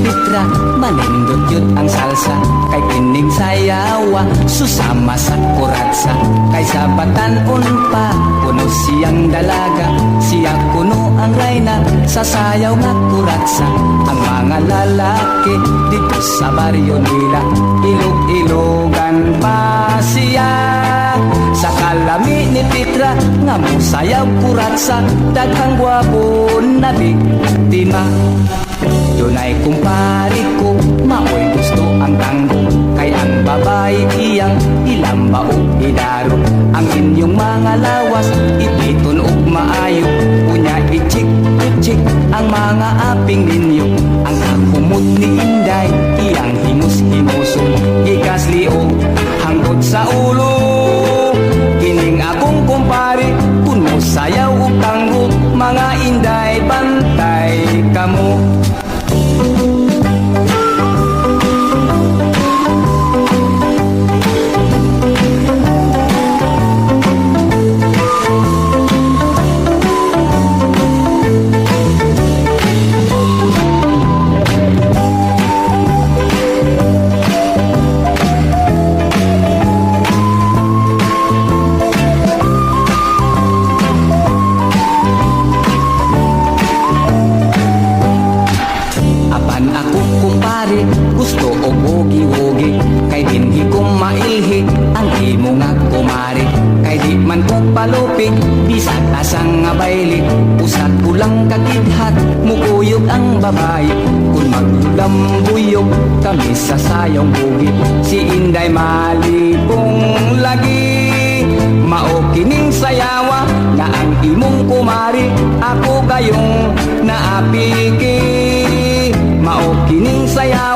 Pitra, manindot yun ang salsa. Kay kining sayawa, susama sa kuratsa. Kay sabatan pa, kuno siyang dalaga. Siya kuno ang rayna, sa sayaw nga kuratsa. Ang mga lalaki, dito sa baryo nila, ilog-ilogan pa siya. Sa kalami ni Pitra, nga mo sayaw kuratsa. Daghang gwapo na biktima. Dunay kumpari ko, maoy gusto ang tanggo. Kay ang babae iyang ilamba o idaro. Ang inyong mga lawas, ipiton og maayo. Unya ichik-ichik ang mga aping ninyo. Ang kakumot ni Inday, iyang himus-himuson. Ikaslio, hanggot sa ulo. Kining akong kumpari, kuno sayaw og tanggo. Mga Inday, bantay kamo. Gusto o wogi-wogi, kay dinhi ko mailhi ang imo nga kumari. Kay di man ko palupig, bisag asang nga bayli. Usat ko lang kakidhat, mukuyog ang babae. Kung maglambuyog kami sa sayong bugi, si Inday malipong lagi. Mao kining sayawa nga ang imong kumari, ako gayong naapiki. Mao kining sayawa